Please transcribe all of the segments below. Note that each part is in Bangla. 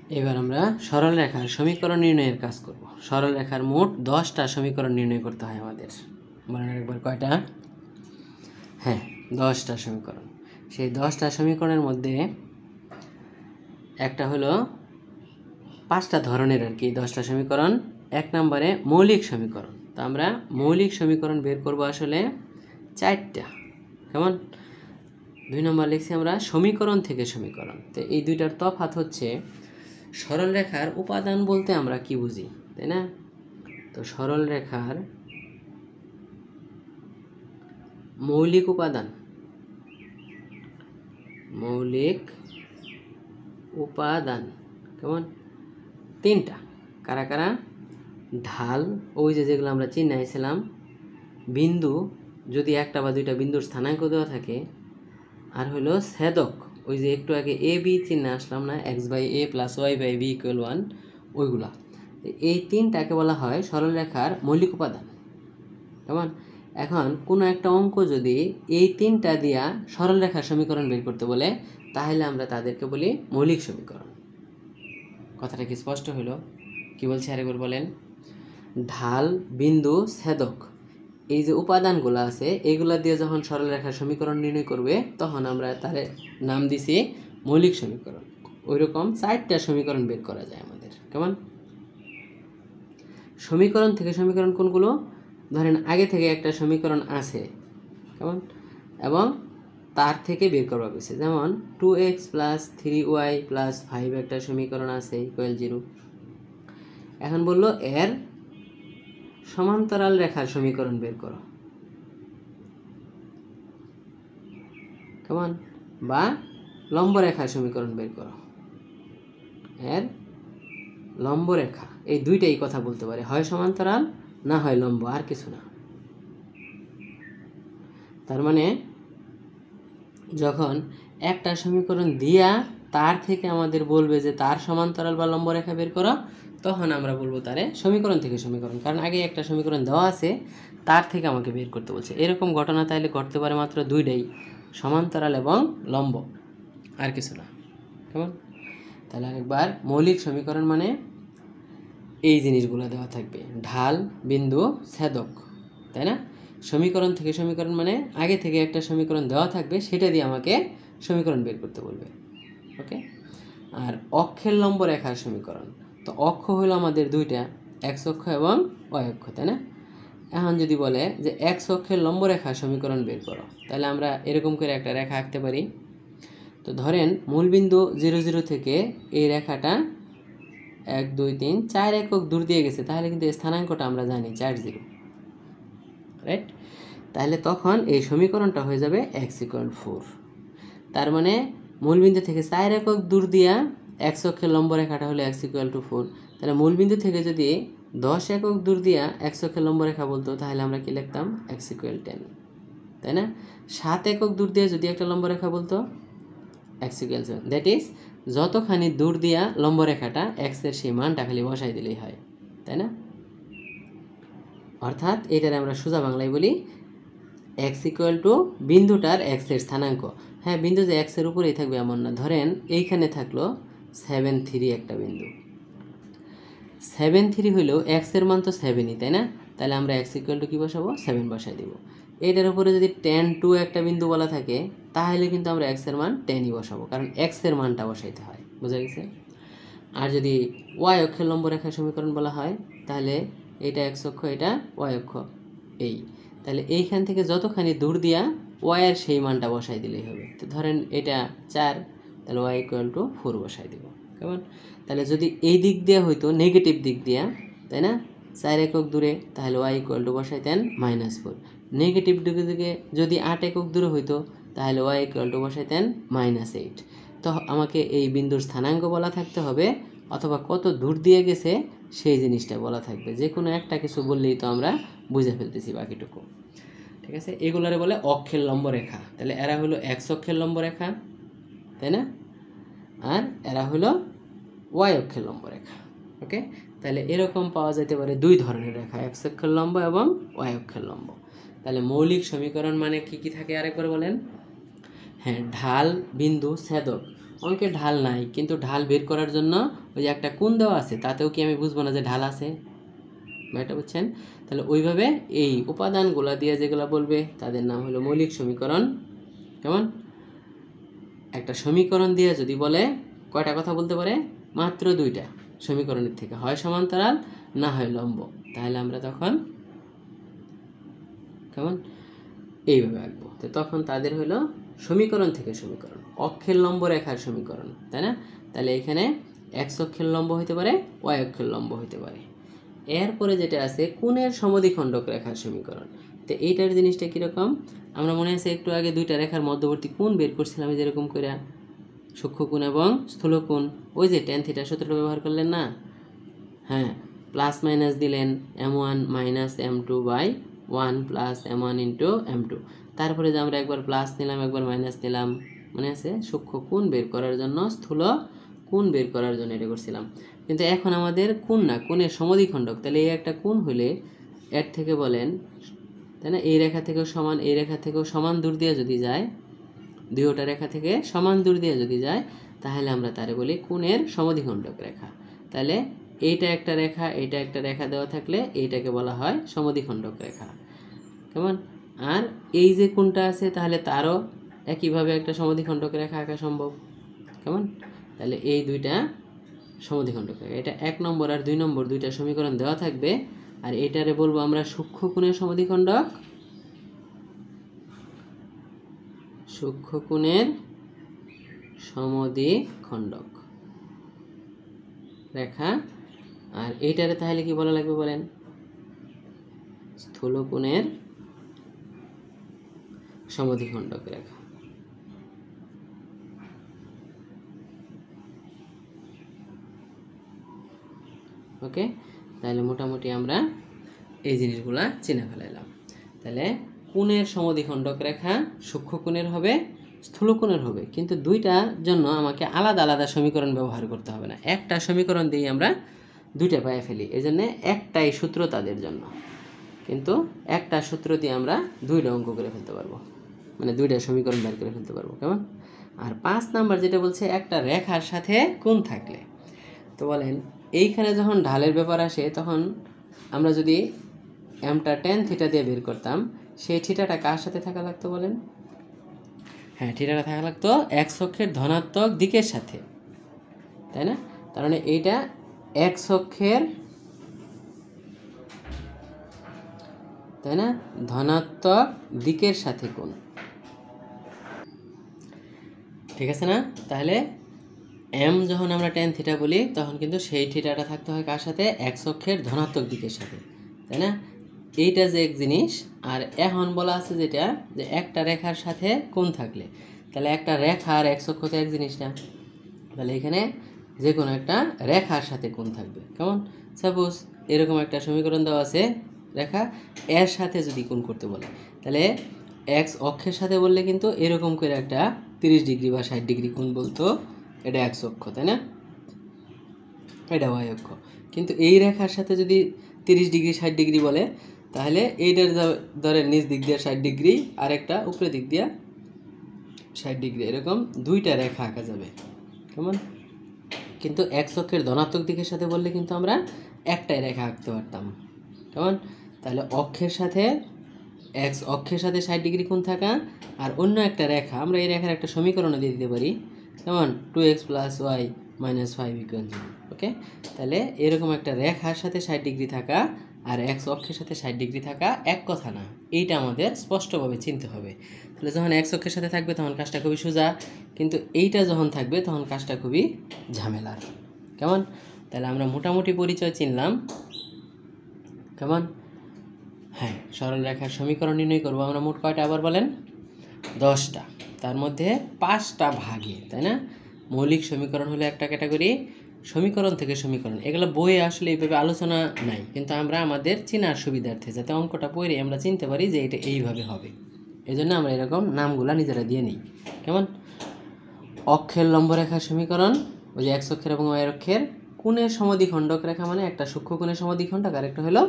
এবার আমরা সরল রেখার সমীকরণ নির্ণয়ের কাজ করব। সরল রেখার মোট 10টা সমীকরণ নির্ণয় করতে হয় আমাদের। মনে রাখবার কয়টা? হ্যাঁ, 10টা সমীকরণ। সেই 10টা সমীকরণের মধ্যে একটা হলো 5টা ধরনের আর কি 10টা সমীকরণ। 1 নম্বরে মৌলিক সমীকরণ। তো আমরা মৌলিক সমীকরণ বের করব আসলে 4টা। কেমন? 2 নম্বর লিখছি আমরা সমীকরণ থেকে সমীকরণ। তো এই দুইটার তফাৎ হচ্ছে সরল রেখার উপাদান বলতে আমরা কি বুঝি, তাই না? তো সরল রেখার মৌলিক উপাদান, মৌলিক উপাদান কেমন? 3টা। কারা কারা? ঢাল, ওই যেগুলো আমরা চিহ্নাইছিলাম, বিন্দু যদি একটা বা দুইটা বিন্দুর স্থানাঙ্ক দেওয়া থাকে, আর হলো ছেদক, ওই যে একটু আগে এ বি চিহ্নে আসলাম না, x/a + y/b = 1, ওইগুলা। এই 3টাকে বলা হয় সরল রেখার মৌলিক উপাদান। কেমন? এখন কোনো একটা অঙ্ক যদি এই 3টা দিয়া সরল রেখার সমীকরণ বের করতে বলে, তাহলে আমরা তাদেরকে বলি মৌলিক সমীকরণ। কথাটা কি স্পষ্ট হলো? কি বলছে আরেকবার বলেন। ঢাল, বিন্দু, ছেদক, এই যে উপাদানগুলো আছে, এইগুলা দিয়ে যখন সরল রেখার সমীকরণ নির্ণয় করবে, তখন আমরা তার নাম দিছি মৌলিক সমীকরণ। ওইরকম 4টা সমীকরণ বের করা যায় আমাদের। কেমন? সমীকরণ থেকে সমীকরণ কোনগুলো? ধরেন আগে থেকে একটা সমীকরণ আছে, কেমন, এবং তার থেকে বের করা হয়েছে। যেমন 2x + 3y + 5 একটা সমীকরণ আছে = 0। এখন বললো এর সমান্তরাল রেখার সমীকরণ বের করো, কেমন, বা লম্ব রেখার সমীকরণ বের করো। এর লম্ব রেখা, এই দুইটাই কথা বলতে পারে, হয় সমান্তরাল না হয় লম্ব, আর কিছু না। তার মানে যখন একটা সমীকরণ দিয়া তার থেকে আমাদের বলবে যে তার সমান্তরাল বা লম্ব রেখা বের করো, তখন আমরা বলবো তারে সমীকরণ থেকে সমীকরণ, কারণ আগে একটা সমীকরণ দেওয়া আছে, তার থেকে আমাকে বের করতে বলছে। এরকম ঘটনা তাইলে ঘটতে পারে মাত্র দুইটাই, সমান্তরাল এবং লম্ব, আর কিছু না। কেমন? তাহলে আরেকবার, মৌলিক সমীকরণ মানে এই জিনিসগুলো দেওয়া থাকবে, ঢাল, বিন্দু, ছেদক, তাই না? সমীকরণ থেকে সমীকরণ মানে আগে থেকে একটা সমীকরণ দেওয়া থাকবে, সেটা দিয়ে আমাকে সমীকরণ বের করতে বলবে। ওকে। আর অক্ষের লম্ব রেখার সমীকরণ, তো অক্ষ হলো আমাদের দুইটা, x অক্ষ এবং y অক্ষ, তাই না? এখন যদি বলে যে x অক্ষের লম্ব রেখার সমীকরণ বের করো, তাহলে আমরা এরকম করে একটা রেখা আঁকতে পারি। তো ধরেন মূলবিন্দু 0 0 থেকে এই রেখাটা 1 2 3 4 একক দূর দিয়ে গেছে, তাহলে কিন্তু এই স্থানাঙ্কটা আমরা জানি 4 0, রাইট? তাহলে তখন এই সমীকরণটা হয়ে যাবে x = 4। তার মানে মূলবিন্দু থেকে 4 একক দূর দিয়া x অক্ষের লম্ব রেখাটা হলো x = 4। তাহলে মূলবিন্দু থেকে যদি 10 একক দূর দিয়া x অক্ষের লম্ব রেখা বলতো, তাহলে আমরা কি লিখতাম? x = 10, তাই না? 7 একক দূর দিয়ে যদি একটা লম্ব রেখা বলতো, x = 7। দ্যাট ইজ যতখানি দূর দিয়া লম্ব রেখাটা, x এর সেই মানটা খালি বসাই দিলেই হয়, তাই না? অর্থাৎ এটার আমরা সোজা বাংলায় বলি x = বিন্দুটার x এর স্থানাঙ্ক। হ্যাঁ, বিন্দু যে x এর উপরেই থাকবে এমন না। ধরেন এইখানে থাকলো 7 3 একটা বিন্দু, 7 3 হইলেও x এর মান তো 7ই, তাই না? তাহলে আমরা x = কি বসাবো? 7 বসাই দিব। এটার উপরে যদি 10 2 একটা বিন্দু বলা থাকে, তাহলে কিন্তু আমরা x এর মান 10ই বসাবো, কারণ x এর মানটা বসাইতে হয়। বুঝা গেছে? আর যদি y অক্ষের লম্ব রেখার সমীকরণ বলা হয়, তাহলে এটা x অক্ষ, এটা y অক্ষ, এই, তাহলে এইখান থেকে যতখানি দূর দিয়া y এর সেই মানটা বসাই দিলেই হবে। তো ধরেন এটা 4, তাহলে y = 4 বসাই দিব। কেমন? তাহলে যদি এই দিক দিয়ে হইতো নেগেটিভ দিক দিয়া, তাই না, 4 একক দূরে, তাহলে y = বসাইতেন -4। নেগেটিভ দিকে যদি 8 একক দূরে হইতো, তাহলে y = বসাইতেন -8। তো আমাকে এই বিন্দুর স্থানাঙ্ক বলা থাকতে হবে, অথবা কত দূর দিয়ে গেছে সেই জিনিসটা বলা থাকবে। যে কোনো একটা কিছু বললেই তো আমরা বুঝে ফেলতেছি বাকিটুকু। ঠিক আছে? এগুলারে বলে অক্ষের লম্ব রেখা। তাহলে এরা হলো x অক্ষের লম্ব রেখা, তাই না? আর এরা হলো y অক্ষের লম্ব রেখা। ওকে। তাহলে এরকম পাওয়া যেতে পারে দুই ধরনের রেখা, x অক্ষের লম্ব এবং y অক্ষের লম্ব। তাহলে মৌলিক সমীকরণ মানে কি কি থাকে আরেকবার বলেন। হ্যাঁ, ঢাল, বিন্দু, ছেদক, অঙ্কের ঢাল নাই, কিন্তু ঢাল বের করার জন্য ওই যে একটা কোণ দেওয়া আছে, তাতেও কি আমি বুঝবো না যে ঢাল আছে? এটা বুঝছেন? তাহলে ওইভাবে এই উপাদানগুলা দিয়ে যেগুলো বলবে তাদের নাম হলো মৌলিক সমীকরণ। কেমন? একটা সমীকরণ দিয়ে যদি বলে কয়টা কথা বলতে পারে? মাত্র দুইটা সমীকরণের থেকে, হয় সমান্তরাল না হয় লম্ব। তাহলে আমরা তখন কেমন এইভাবে আঁকবো। তো তখন তাদের হলো সমীকরণ থেকে সমীকরণ, অক্ষের লম্ব রেখার সমীকরণ, তাই না? তাহলে এখানে এক্স অক্ষের লম্ব হইতে পারে, ওয়াই অক্ষের লম্ব হইতে পারে। এরপরে যেটা আছে কোণের সমদ্বিখণ্ডক রেখার সমীকরণ। তো এইটার জিনিসটা কীরকম? আমরা মনে আছে একটু আগে দুইটা রেখার মধ্যবর্তী কোণ বের করছিলাম যেরকম করে সূক্ষ্ম কোণ এবং স্থূল কোণ, ওই যে ট্যান থিটা সূত্রটা ব্যবহার করলেন না? হ্যাঁ, প্লাস মাইনাস দিলেন m1 minus m2 by 1 plus m1 into m2। তারপরে যে আমরা একবার প্লাস নিলাম একবার মাইনাস নিলাম, মনে আছে? সূক্ষ্ম কোণ বের করার জন্য, স্থূল কোণ বের করার জন্য এটা করছিলাম। কিন্তু এখন আমাদের কোণ না, কোণের সমদ্বিখণ্ডক। তাহলে এই একটা কোণ হলে এর থেকে বলেন, তাই না, এই রেখা থেকেও সমান, এই রেখা থেকেও সমান দূর দিয়ে যদি যায়, দুইটা রেখা থেকে সমান দূর দিয়ে যদি যায়, তাহলে আমরা তারে বলি কোণের সমদ্বিখণ্ডক রেখা। তাহলে এইটা একটা রেখা, এইটা একটা রেখা দেওয়া থাকলে এইটাকে বলা হয় সমদ্বিখণ্ডক রেখা। কেমন? আর এই যে কোণটা আছে তাহলে তারও একইভাবে একটা সমদ্বিখণ্ডক রেখা আঁকা সম্ভব। কেমন? তাহলে এই দুইটা সমদ্বিখণ্ডক রেখা, এটা 1 নম্বর আর 2 নম্বর দুইটা সমীকরণ দেওয়া থাকবে। আর এটারে বলবো আমরা সূক্ষ্ম কোণের সমদ্বিখণ্ডক, সূক্ষ্ম কোণের সমদ্বিখণ্ডক রেখা। আর এইটারে তাহলে কি বলা লাগবে বলেন? স্থূল কোণের সমদ্বিখণ্ডক রেখা। ওকে, তাহলে মোটামুটি আমরা এই জিনিসগুলা চিনে ফেলাইলাম। তাহলে কোণের সমদ্বিখণ্ডক রেখা সূক্ষ্ম কোণের হবে, স্থূল কোণের হবে, কিন্তু দুইটার জন্য আমাকে আলাদা আলাদা সমীকরণ ব্যবহার করতে হবে না, একটা সমীকরণ দিয়ে আমরা দুইটা পায়ে ফেলি। এই জন্যে একটাই সূত্র তাদের জন্য, কিন্তু একটা সূত্র দিয়ে আমরা দুইটা অঙ্ক করে ফেলতে পারবো, মানে দুইটা সমীকরণ বের করে ফেলতে পারবো। কেমন? আর 5 নাম্বার যেটা বলছে একটা রেখার সাথে কোণ থাকলে, তো বলেন এইখানে যখন ঢালের ব্যাপার আসে তখন আমরা যদি এমটা ট্যান থিটা দিয়ে বের করতাম, সেই থিটাটা কার সাথে থাকা লাগতো বলেন? হ্যাঁ, থিটাটা থাকা লাগতো এক্স অক্ষের ধনাত্মক দিকের সাথে, তাই না? তার মানে এইটা এক্স অক্ষের, তাই না, ধনাত্মক দিকের সাথে কোণ, ঠিক আছে না? তাহলে এম যখন আমরা ট্যান থিটা বলি তখন কিন্তু সেই থিটাটা থাকতে হয় কার সাথে? এক্স অক্ষের ধনাত্মক দিকের সাথে, তাই না? এইটা যে এক জিনিস। আর এখন বলা আছে যেটা, যে একটা রেখার সাথে কোণ থাকলে, তাহলে একটা রেখা আর এক্স অক্ষ তো এক জিনিস না। তাহলে এখানে যে কোনো একটা রেখার সাথে কোণ থাকবে। কেমন? সাপোজ এরকম একটা সমীকরণ দেওয়া আছে, রেখা এর সাথে যদি কোণ করতে বলে, তাহলে এক্স অক্ষের সাথে বললে কিন্তু এরকম করে একটা 30 ডিগ্রি বা 60 ডিগ্রি কোণ বলতো, এটা এক্স অক্ষ, তাই না? এটা ওয়াই অক্ষ। কিন্তু এই রেখার সাথে যদি 30 ডিগ্রি 60 ডিগ্রি বলে, তাহলে এইটার ধরেন নিচ দিক দিয়ে 60 ডিগ্রি আর একটা উপরে দিক দিয়ে 60 ডিগ্রি, এরকম দুইটা রেখা আঁকা যাবে। কেমন? কিন্তু এক্স অক্ষের ধনাত্মক দিকের সাথে বললে কিন্তু আমরা একটাই রেখা আঁকতে পারতাম। কেমন? তাহলে অক্ষের সাথে, এক্স অক্ষের সাথে 60 ডিগ্রি কোণ থাকা আর অন্য একটা রেখা, আমরা এই রেখার একটা সমীকরণও দিয়ে দিতে পারি। কেমন? 2x + y - 5 = 0। ওকে, তাহলে এরকম একটা রেখার সাথে 60 ডিগ্রি থাকা আর এক্স অক্ষের সাথে 60 ডিগ্রি থাকা এক কথা না, এইটা আমাদের স্পষ্টভাবে চিনতে হবে। তাহলে যখন এক্স অক্ষের সাথে থাকবে তখন কাজটা খুবই সোজা, কিন্তু এইটা যখন থাকবে তখন কাজটা খুবই ঝামেলার। কেমন? তাহলে আমরা মোটামুটি পরিচয় চিনলাম। কেমন? হ্যাঁ, সরল রেখার সমীকরণ নির্ণয় করবো আমরা মোট কয়টা আবার বলেন? 10টা, তার মধ্যে 5টা ভাগে, তাই না? মৌলিক সমীকরণ হলো একটা ক্যাটাগরি, সমীকরণ থেকে সমীকরণ এগুলো বইয়ে আসলে এইভাবে আলোচনা নাই, কিন্তু আমরা আমাদের চেনার সুবিধার্থে যাতে অঙ্কটা পড়ে আমরা চিনতে পারি যে এটা এইভাবে হবে, এই জন্য আমরা এরকম নামগুলা নিজেরা দিয়ে নিই। কেমন? অক্ষের লম্ব রেখার সমীকরণ, ওই যে এক্স অক্ষের এবং ওয়াই অক্ষের, কোণের সমদ্বিখণ্ডক রেখা মানে একটা সূক্ষ্ম কোণের সমদ্বিখণ্ডক আর একটা হলো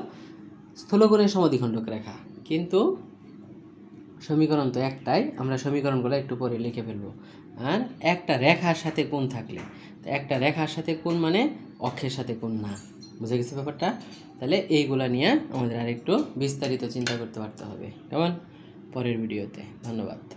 স্থূল কোণের সমদ্বিখণ্ডক রেখা, কিন্তু সমীকরণ তো একটাই। আমরা সমীকরণগুলো একটু পরে লিখে ফেলবো। আর একটা রেখার সাথে কোণ থাকলে। তো একটা রেখার সাথে কোণ মানে অক্ষের সাথে কোণ না। বুঝে গেছে ব্যাপারটা? তাহলে এইগুলা নিয়ে আমাদের আরেকটু বিস্তারিত চিন্তা করতে পারতে হবে। কেমন? পরের ভিডিওতে। ধন্যবাদ।